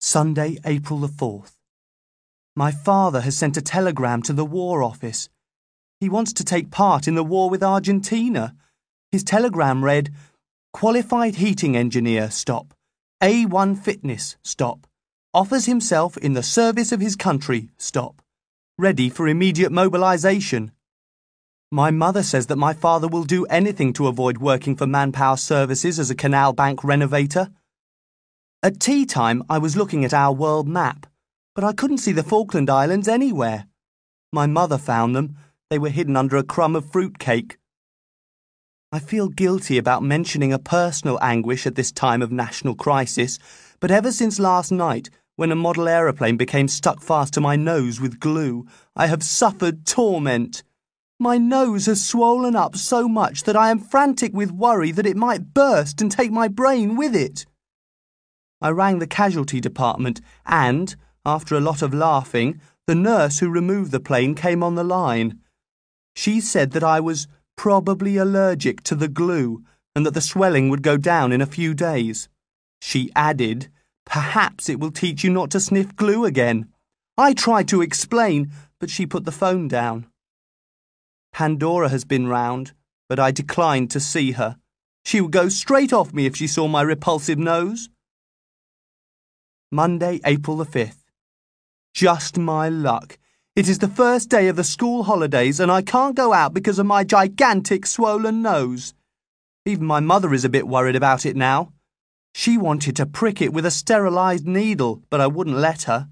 Sunday, April the 4th. My father has sent a telegram to the War Office. He wants to take part in the war with Argentina. His telegram read, "Qualified heating engineer, stop. A1 fitness, stop. Offers himself in the service of his country, stop. Ready for immediate mobilisation." My mother says that my father will do anything to avoid working for Manpower Services as a canal bank renovator. At tea time, I was looking at our world map, but I couldn't see the Falkland Islands anywhere. My mother found them. They were hidden under a crumb of fruitcake. I feel guilty about mentioning a personal anguish at this time of national crisis, but ever since last night, when a model aeroplane became stuck fast to my nose with glue, I have suffered torment. My nose has swollen up so much that I am frantic with worry that it might burst and take my brain with it. I rang the casualty department and, after a lot of laughing, the nurse who removed the plane came on the line. She said that I was probably allergic to the glue and that the swelling would go down in a few days. She added, "Perhaps it will teach you not to sniff glue again." I tried to explain, but she put the phone down. Pandora has been round, but I declined to see her. She would go straight off me if she saw my repulsive nose. Monday, April the 5th. Just my luck. It is the first day of the school holidays and I can't go out because of my gigantic swollen nose. Even my mother is a bit worried about it now. She wanted to prick it with a sterilised needle, but I wouldn't let her.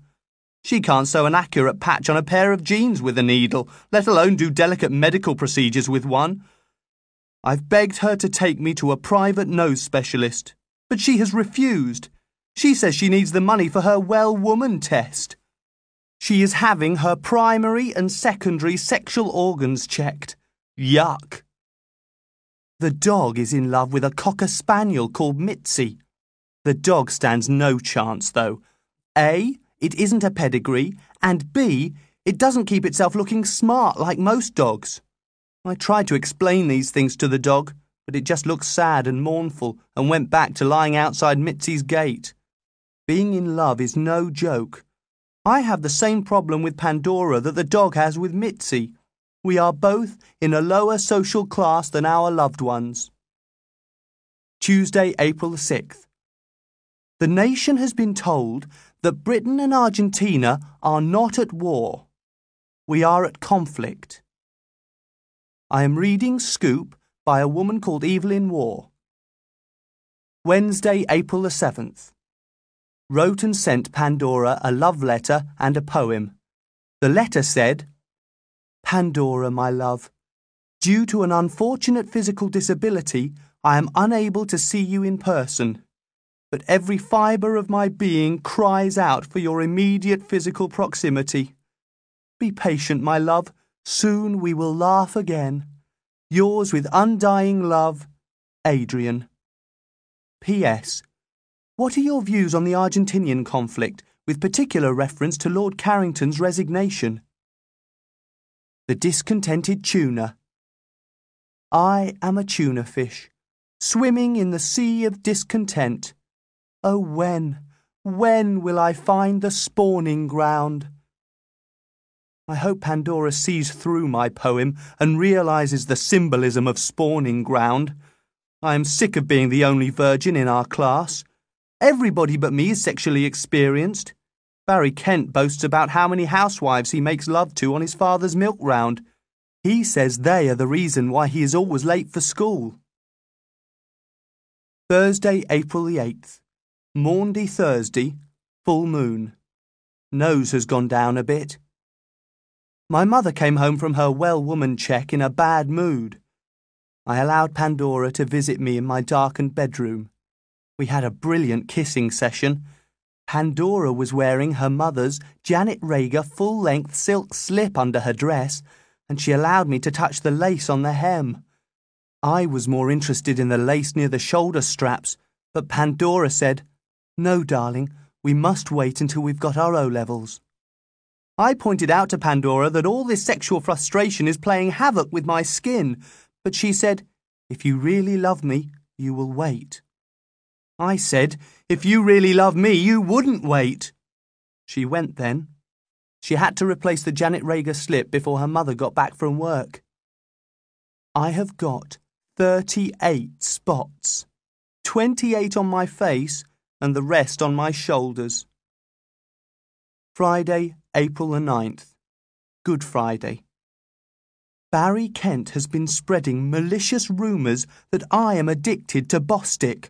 She can't sew an accurate patch on a pair of jeans with a needle, let alone do delicate medical procedures with one. I've begged her to take me to a private nose specialist, but she has refused. She says she needs the money for her well-woman test. She is having her primary and secondary sexual organs checked. Yuck. The dog is in love with a cocker spaniel called Mitzi. The dog stands no chance, though. A, it isn't a pedigree, and B, it doesn't keep itself looking smart like most dogs. I tried to explain these things to the dog, but it just looked sad and mournful and went back to lying outside Mitzi's gate. Being in love is no joke. I have the same problem with Pandora that the dog has with Mitzi. We are both in a lower social class than our loved ones. Tuesday, April the 6th. The nation has been told that Britain and Argentina are not at war. We are at conflict. I am reading Scoop by a woman called Evelyn Waugh. Wednesday, April the 7th. Wrote and sent Pandora a love letter and a poem. The letter said, "Pandora, my love, due to an unfortunate physical disability, I am unable to see you in person, but every fibre of my being cries out for your immediate physical proximity. Be patient, my love, soon we will laugh again. Yours with undying love, Adrian. P.S. What are your views on the Argentinian conflict, with particular reference to Lord Carrington's resignation?" The discontented tuna. I am a tuna fish, swimming in the sea of discontent. Oh, when will I find the spawning ground? I hope Pandora sees through my poem and realises the symbolism of spawning ground. I am sick of being the only virgin in our class. Everybody but me is sexually experienced. Barry Kent boasts about how many housewives he makes love to on his father's milk round. He says they are the reason why he is always late for school. Thursday, April the 8th. Maundy Thursday, full moon. Nose has gone down a bit. My mother came home from her well-woman check in a bad mood. I allowed Pandora to visit me in my darkened bedroom. We had a brilliant kissing session. Pandora was wearing her mother's Janet Rager full-length silk slip under her dress, and she allowed me to touch the lace on the hem. I was more interested in the lace near the shoulder straps, but Pandora said, "No, darling, we must wait until we've got our O-levels." I pointed out to Pandora that all this sexual frustration is playing havoc with my skin, but she said, "If you really love me, you will wait." I said, if you really love me, you wouldn't wait. She went then. She had to replace the Janet Rager slip before her mother got back from work. I have got 38 spots, 28 on my face and the rest on my shoulders. Friday, April the 9th. Good Friday. Barry Kent has been spreading malicious rumours that I am addicted to Bostik.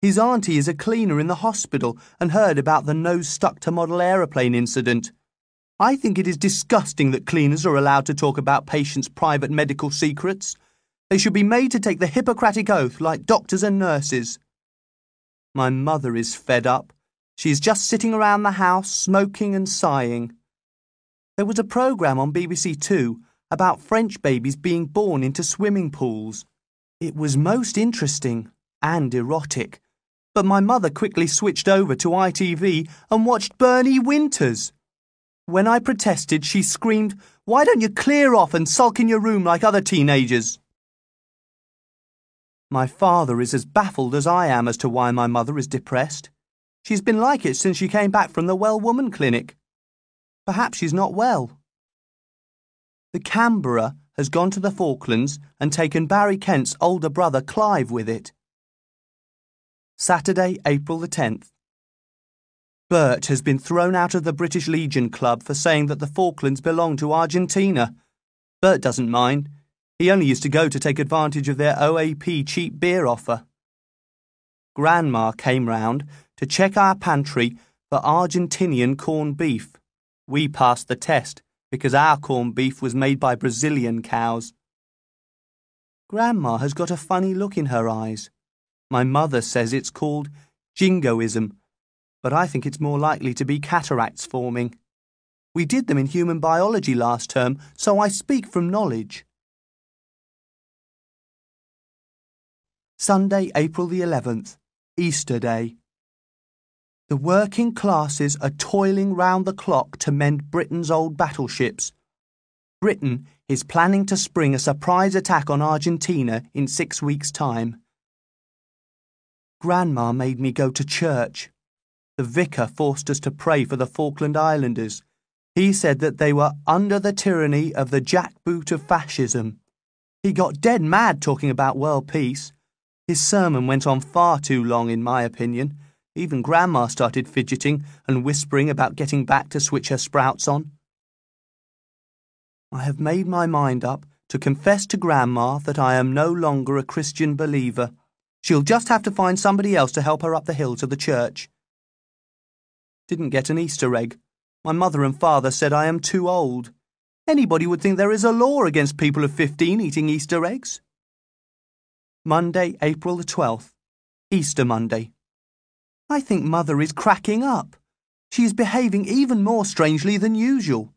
His auntie is a cleaner in the hospital and heard about the nose stuck to model aeroplane incident. I think it is disgusting that cleaners are allowed to talk about patients' private medical secrets. They should be made to take the Hippocratic Oath like doctors and nurses. My mother is fed up. She is just sitting around the house, smoking and sighing. There was a programme on BBC Two about French babies being born into swimming pools. It was most interesting and erotic. But my mother quickly switched over to ITV and watched Bernie Winters. When I protested, she screamed, "Why don't you clear off and sulk in your room like other teenagers?" My father is as baffled as I am as to why my mother is depressed. She's been like it since she came back from the Well Woman Clinic. Perhaps she's not well. The Canberra has gone to the Falklands and taken Barry Kent's older brother Clive with it. Saturday, April the 10th. Bert has been thrown out of the British Legion Club for saying that the Falklands belong to Argentina. Bert doesn't mind. He only used to go to take advantage of their OAP cheap beer offer. Grandma came round to check our pantry for Argentinian corned beef. We passed the test because our corned beef was made by Brazilian cows. Grandma has got a funny look in her eyes. My mother says it's called jingoism, but I think it's more likely to be cataracts forming. We did them in human biology last term, so I speak from knowledge. Sunday, April the 11th, Easter Day. The working classes are toiling round the clock to mend Britain's old battleships. Britain is planning to spring a surprise attack on Argentina in 6 weeks' time. Grandma made me go to church. The vicar forced us to pray for the Falkland Islanders. He said that they were under the tyranny of the jackboot of fascism. He got dead mad talking about world peace. His sermon went on far too long, in my opinion. Even Grandma started fidgeting and whispering about getting back to switch her sprouts on. I have made my mind up to confess to Grandma that I am no longer a Christian believer. She'll just have to find somebody else to help her up the hill to the church. Didn't get an Easter egg. My mother and father said I am too old. Anybody would think there is a law against people of 15 eating Easter eggs. Monday, April the 12th. Easter Monday. I think Mother is cracking up. She is behaving even more strangely than usual.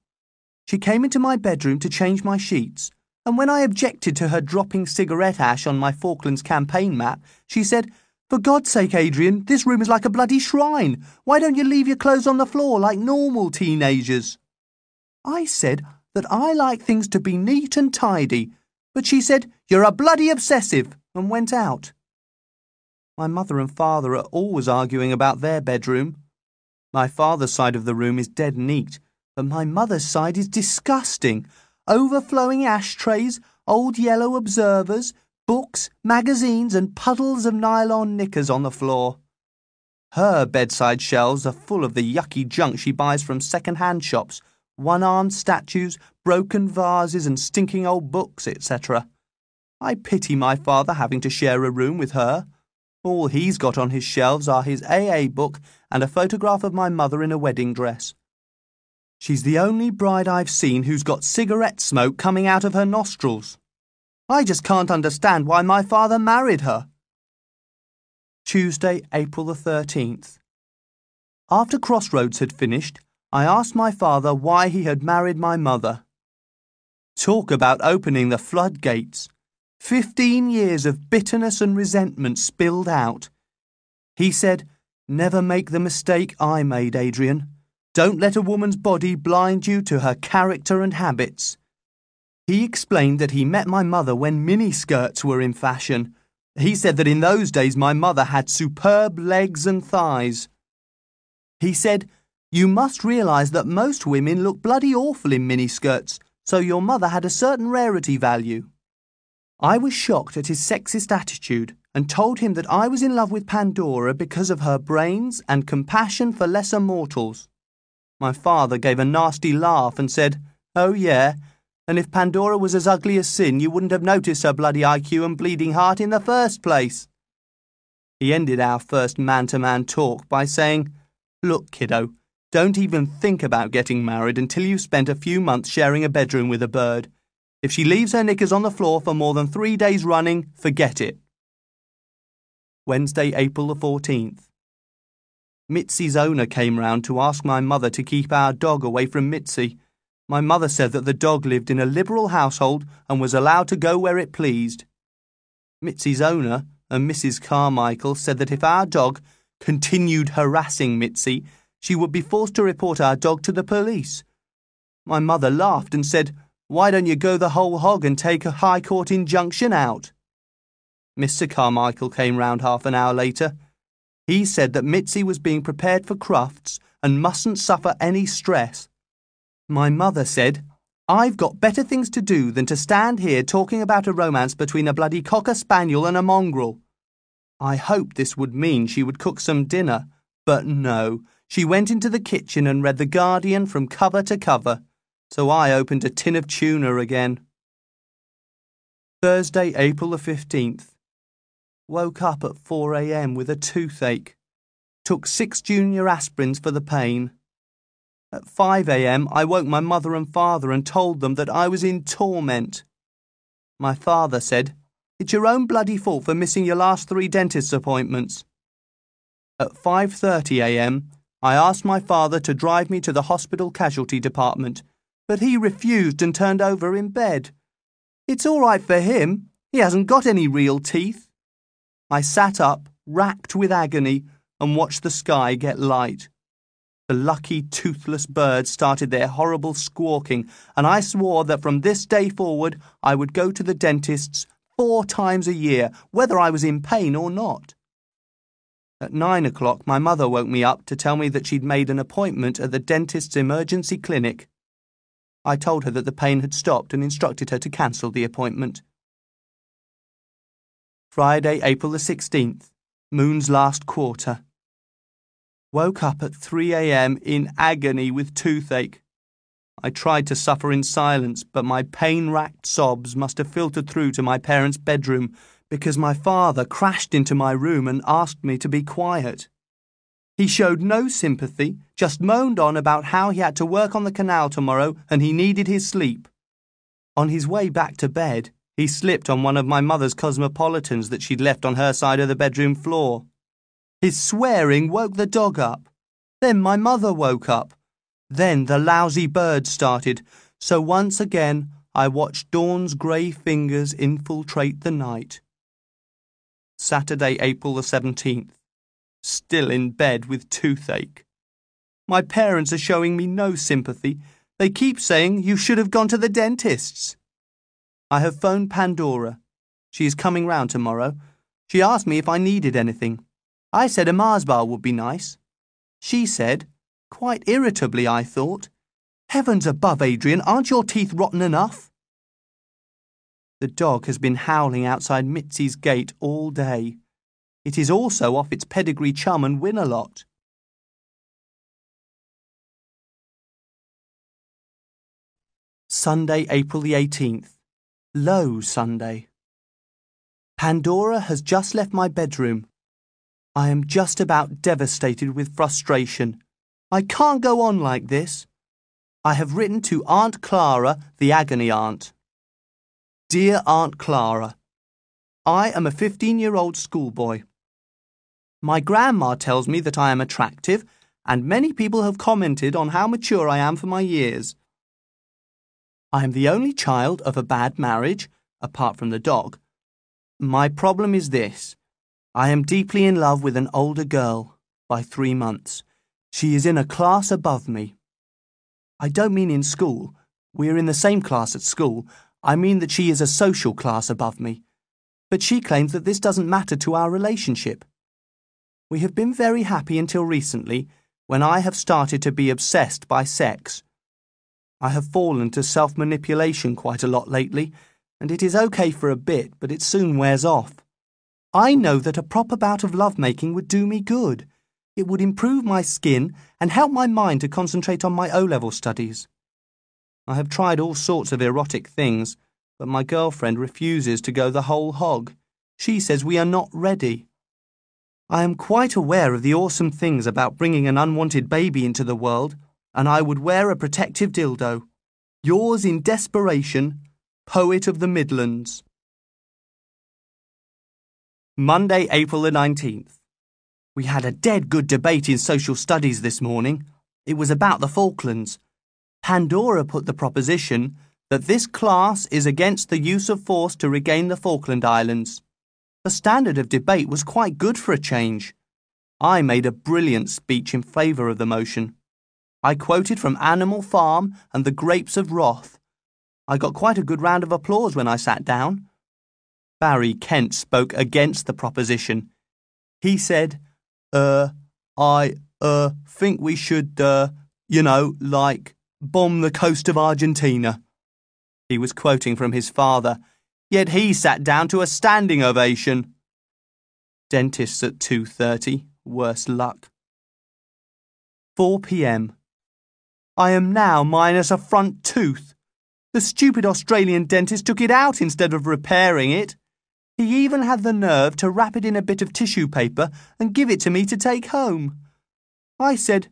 She came into my bedroom to change my sheets, and when I objected to her dropping cigarette ash on my Falklands campaign map, she said, "For God's sake, Adrian, this room is like a bloody shrine. Why don't you leave your clothes on the floor like normal teenagers?" I said that I like things to be neat and tidy, but she said, "You're a bloody obsessive," and went out. My mother and father are always arguing about their bedroom. My father's side of the room is dead neat, but my mother's side is disgusting. Overflowing ashtrays, old yellow observers, books, magazines and puddles of nylon knickers on the floor. Her bedside shelves are full of the yucky junk she buys from second-hand shops, one-armed statues, broken vases and stinking old books, etc. I pity my father having to share a room with her. All he's got on his shelves are his AA book and a photograph of my mother in a wedding dress. She's the only bride I've seen who's got cigarette smoke coming out of her nostrils. I just can't understand why my father married her. Tuesday, April the 13th. After Crossroads had finished, I asked my father why he had married my mother. Talk about opening the floodgates. 15 years of bitterness and resentment spilled out. He said, "Never make the mistake I made, Adrian. Don't let a woman's body blind you to her character and habits." He explained that he met my mother when miniskirts were in fashion, He said that in those days my mother had superb legs and thighs. He said, "You must realise that most women look bloody awful in miniskirts, so your mother had a certain rarity value." I was shocked at his sexist attitude and told him that I was in love with Pandora because of her brains and compassion for lesser mortals. My father gave a nasty laugh and said, "Oh yeah, and if Pandora was as ugly as sin, you wouldn't have noticed her bloody IQ and bleeding heart in the first place." He ended our first man-to-man talk by saying, "Look, kiddo, don't even think about getting married until you've spent a few months sharing a bedroom with a bird. If she leaves her knickers on the floor for more than 3 days running, forget it." Wednesday, April the 14th. Mitzi's owner came round to ask my mother to keep our dog away from Mitzi. My mother said that the dog lived in a liberal household and was allowed to go where it pleased. Mitzi's owner and Mrs. Carmichael said that if our dog continued harassing Mitzi, she would be forced to report our dog to the police. My mother laughed and said, "Why don't you go the whole hog and take a High Court injunction out?" Mr. Carmichael came round half an hour later. He said that Mitzi was being prepared for Crufts and mustn't suffer any stress. My mother said, "I've got better things to do than to stand here talking about a romance between a bloody cocker spaniel and a mongrel." I hoped this would mean she would cook some dinner, but no, she went into the kitchen and read The Guardian from cover to cover, so I opened a tin of tuna again. Thursday, April the 15th. Woke up at 4 a.m. with a toothache. Took 6 junior aspirins for the pain. At 5 a.m. I woke my mother and father and told them that I was in torment. My father said, "It's your own bloody fault for missing your last 3 dentist appointments." At 5:30 a.m. I asked my father to drive me to the hospital casualty department, but he refused and turned over in bed. It's all right for him. He hasn't got any real teeth. I sat up, racked with agony, and watched the sky get light. The lucky toothless birds started their horrible squawking, and I swore that from this day forward I would go to the dentist's 4 times a year, whether I was in pain or not. At 9 o'clock, my mother woke me up to tell me that she'd made an appointment at the dentist's emergency clinic. I told her that the pain had stopped and instructed her to cancel the appointment. Friday, April the 16th. Moon's last quarter. Woke up at 3 a.m. in agony with toothache. I tried to suffer in silence, but my pain-racked sobs must have filtered through to my parents' bedroom because my father crashed into my room and asked me to be quiet. He showed no sympathy, just moaned on about how he had to work on the canal tomorrow and he needed his sleep. On his way back to bed, he slipped on one of my mother's cosmopolitans that she'd left on her side of the bedroom floor. His swearing woke the dog up. Then my mother woke up. Then the lousy birds started, so once again I watched dawn's grey fingers infiltrate the night. Saturday, April the 17th. Still in bed with toothache. My parents are showing me no sympathy. They keep saying you should have gone to the dentist's. I have phoned Pandora. She is coming round tomorrow. She asked me if I needed anything. I said a Mars bar would be nice. She said, quite irritably I thought, "Heavens above, Adrian, aren't your teeth rotten enough?" The dog has been howling outside Mitzi's gate all day. It is also off its pedigree chum and win-a-lot. Sunday, April the 18th. Low Sunday. Pandora has just left my bedroom. I am just about devastated with frustration. I can't go on like this. I have written to Aunt Clara, the agony aunt. Dear Aunt Clara, I am a 15-year-old schoolboy. My grandma tells me that I am attractive, and many people have commented on how mature I am for my years. I am the only child of a bad marriage, apart from the dog. My problem is this. I am deeply in love with an older girl, by 3 months. She is in a class above me. I don't mean in school. We are in the same class at school. I mean that she is a social class above me. but she claims that this doesn't matter to our relationship. We have been very happy until recently, when I have started to be obsessed by sex. I have fallen to self-manipulation quite a lot lately, and it is okay for a bit, but it soon wears off. I know that a proper bout of lovemaking would do me good. It would improve my skin and help my mind to concentrate on my O-level studies. I have tried all sorts of erotic things, but my girlfriend refuses to go the whole hog. She says we are not ready. I am quite aware of the awesome things about bringing an unwanted baby into the world, and I would wear a protective dildo. Yours in desperation, Poet of the Midlands. Monday, April the 19th. We had a dead good debate in social studies this morning. It was about the Falklands. Pandora put the proposition that this class is against the use of force to regain the Falkland Islands. The standard of debate was quite good for a change. I made a brilliant speech in favour of the motion. I quoted from Animal Farm and The Grapes of Wrath. I got quite a good round of applause when I sat down. Barry Kent spoke against the proposition. He said, I think we should, bomb the coast of Argentina. He was quoting from his father, yet he sat down to a standing ovation. Dentists at 2:30, worse luck. 4 p.m. I am now minus a front tooth. The stupid Australian dentist took it out instead of repairing it. He even had the nerve to wrap it in a bit of tissue paper and give it to me to take home. I said,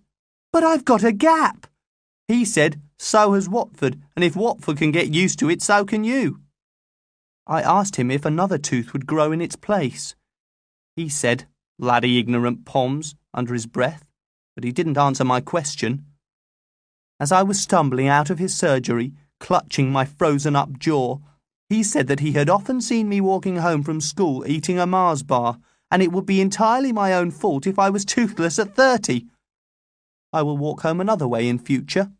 "But I've got a gap." He said, "So has Watford, and if Watford can get used to it, so can you." I asked him if another tooth would grow in its place. He said, "Bloody ignorant Poms," under his breath, but he didn't answer my question. As I was stumbling out of his surgery, clutching my frozen-up jaw, he said that he had often seen me walking home from school eating a Mars bar, and it would be entirely my own fault if I was toothless at 30. I will walk home another way in future.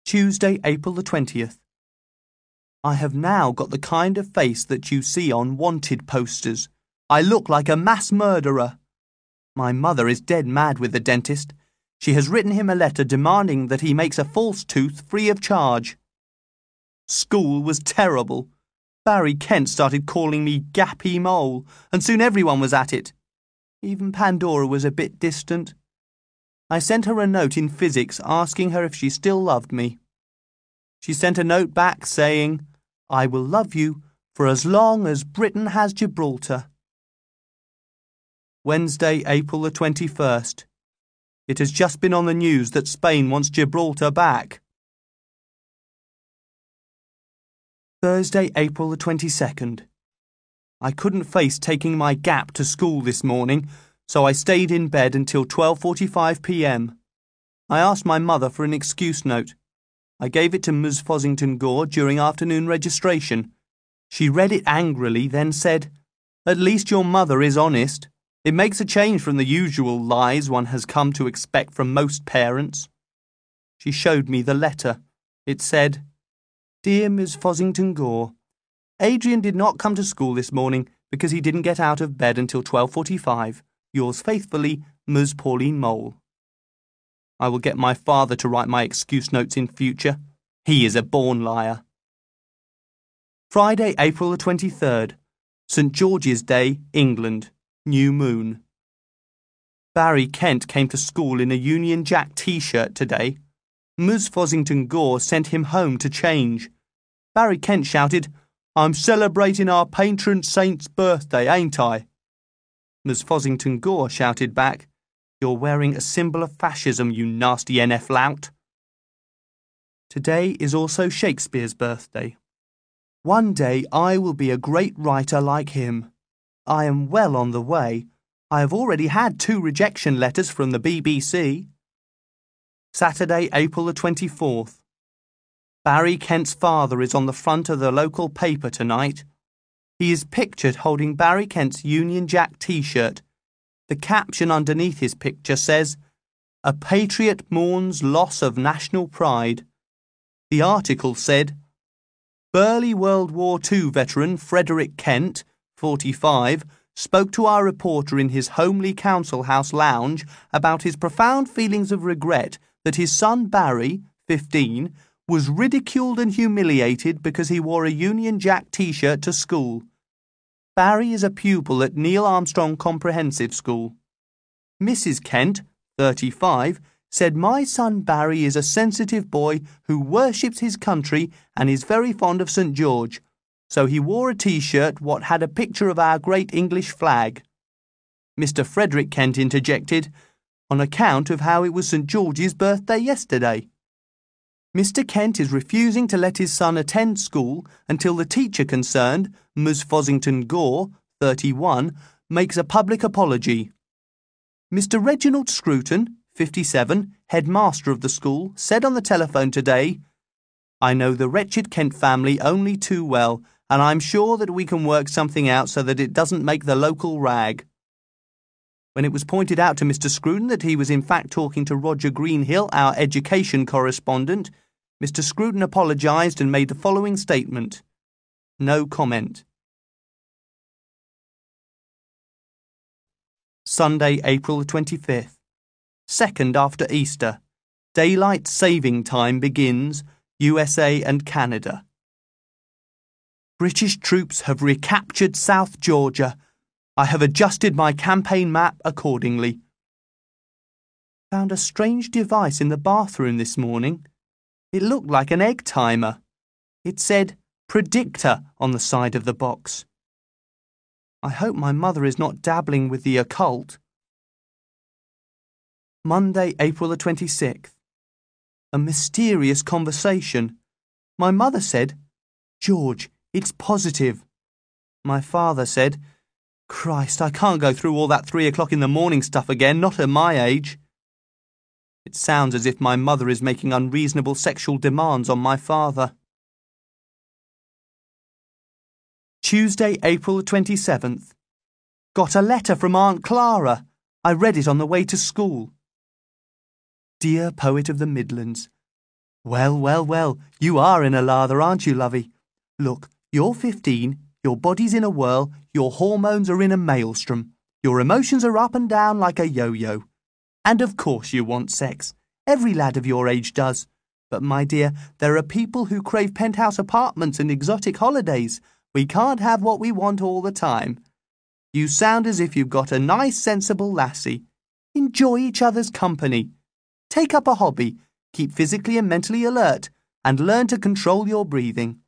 Tuesday, April the 20th. I have now got the kind of face that you see on wanted posters. I look like a mass murderer. My mother is dead mad with the dentist. She has written him a letter demanding that he makes a false tooth free of charge. School was terrible. Barry Kent started calling me Gappy Mole, and soon everyone was at it. Even Pandora was a bit distant. I sent her a note in physics asking her if she still loved me. She sent a note back saying, "I will love you for as long as Britain has Gibraltar." Wednesday, April the 21st. It has just been on the news that Spain wants Gibraltar back. Thursday, April the 22nd. I couldn't face taking my gap to school this morning, so I stayed in bed until 12:45 p.m. I asked my mother for an excuse note. I gave it to Ms. Fossington Gore during afternoon registration. She read it angrily, then said, "At least your mother is honest. It makes a change from the usual lies one has come to expect from most parents." She showed me the letter. It said, "Dear Ms. Fossington Gore, Adrian did not come to school this morning because he didn't get out of bed until 12:45. Yours faithfully, Ms. Pauline Mole." I will get my father to write my excuse notes in future. He is a born liar. Friday, April the 23rd. St. George's Day, England. New moon. Barry Kent came to school in a Union Jack t-shirt today. Ms. Fossington Gore sent him home to change. Barry Kent shouted, "I'm celebrating our patron saint's birthday, ain't I?" Ms. Fossington Gore shouted back, "You're wearing a symbol of fascism, you nasty NF lout." Today is also Shakespeare's birthday. One day I will be a great writer like him. I am well on the way. I have already had 2 rejection letters from the BBC. Saturday, April the 24th. Barry Kent's father is on the front of the local paper tonight. He is pictured holding Barry Kent's Union Jack t-shirt. The caption underneath his picture says, "A patriot mourns loss of national pride." The article said, Burly World War II veteran Frederick Kent, 45, spoke to our reporter in his homely council house lounge about his profound feelings of regret that his son Barry, 15, was ridiculed and humiliated because he wore a Union Jack t-shirt to school. Barry is a pupil at Neil Armstrong Comprehensive School. Mrs. Kent, 35, said my son Barry is a sensitive boy who worships his country and is very fond of St. George, so he wore a t-shirt what had a picture of our great English flag. Mr. Frederick Kent interjected, on account of how it was St. George's birthday yesterday. Mr. Kent is refusing to let his son attend school until the teacher concerned, Ms. Fossington Gore, 31, makes a public apology. Mr. Reginald Scruton, 57, headmaster of the school, said on the telephone today, I know the wretched Kent family only too well, and I'm sure that we can work something out so that it doesn't make the local rag. When it was pointed out to Mr. Scruton that he was in fact talking to Roger Greenhill, our education correspondent, Mr. Scruton apologised and made the following statement. No comment. Sunday, April the 25th. Second after Easter. Daylight saving time begins, USA and Canada. British troops have recaptured South Georgia. I have adjusted my campaign map accordingly. Found a strange device in the bathroom this morning. It looked like an egg timer. It said predictor on the side of the box. I hope my mother is not dabbling with the occult. Monday, April the 26th. A mysterious conversation. My mother said, George, it's positive. My father said, Christ, I can't go through all that 3 o'clock in the morning stuff again, not at my age. It sounds as if my mother is making unreasonable sexual demands on my father. Tuesday, April the 27th. Got a letter from Aunt Clara. I read it on the way to school. Dear poet of the Midlands. Well, well, well, you are in a lather, aren't you, lovey? Look, you're 15, your body's in a whirl, your hormones are in a maelstrom, your emotions are up and down like a yo-yo. And of course you want sex. Every lad of your age does. But, my dear, there are people who crave penthouse apartments and exotic holidays. We can't have what we want all the time. You sound as if you've got a nice, sensible lassie. Enjoy each other's company. Take up a hobby, keep physically and mentally alert, and learn to control your breathing.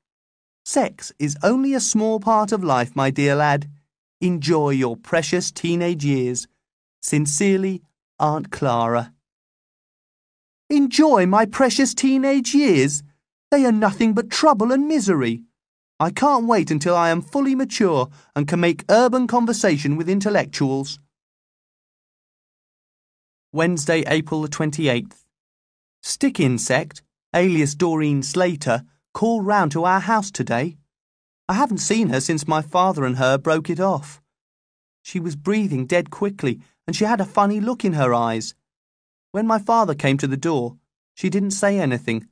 Sex is only a small part of life, my dear lad. Enjoy your precious teenage years. Sincerely, Aunt Clara. Enjoy my precious teenage years? They are nothing but trouble and misery. I can't wait until I am fully mature and can make urban conversation with intellectuals. Wednesday, April the 28th. Stick insect, alias Doreen Slater, called round to our house today. I haven't seen her since my father and her broke it off. She was breathing dead quickly and she had a funny look in her eyes. When my father came to the door, she didn't say anything.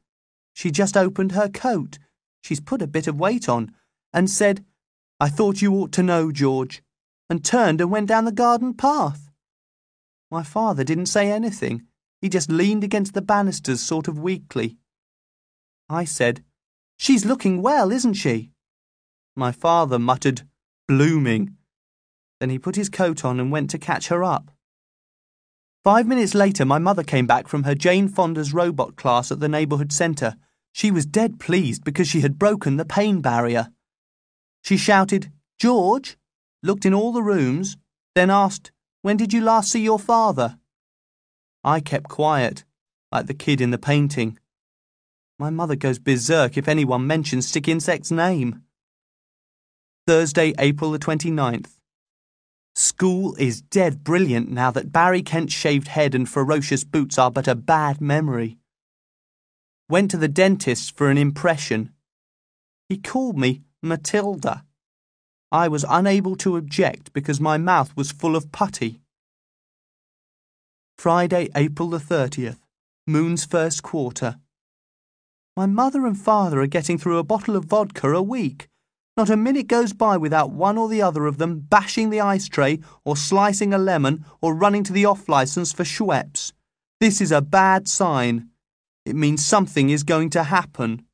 She just opened her coat. She's put a bit of weight on, and said, I thought you ought to know, George, and turned and went down the garden path. My father didn't say anything. He just leaned against the banisters sort of weakly. I said, She's looking well, isn't she? My father muttered, Blooming. Then he put his coat on and went to catch her up. 5 minutes later, my mother came back from her Jane Fonda's robot class at the neighbourhood centre. She was dead pleased because she had broken the pain barrier. She shouted, George, looked in all the rooms, then asked, When did you last see your father? I kept quiet, like the kid in the painting. My mother goes berserk if anyone mentions Stick Insect's name. Thursday, April the 29th. School is dead brilliant now that Barry Kent's shaved head and ferocious boots are but a bad memory. Went to the dentist for an impression. He called me Matilda. I was unable to object because my mouth was full of putty. Friday, April the 30th. Moon's first quarter. My mother and father are getting through a bottle of vodka a week. Not a minute goes by without one or the other of them bashing the ice tray or slicing a lemon or running to the off-licence for Schweppes. This is a bad sign. It means something is going to happen.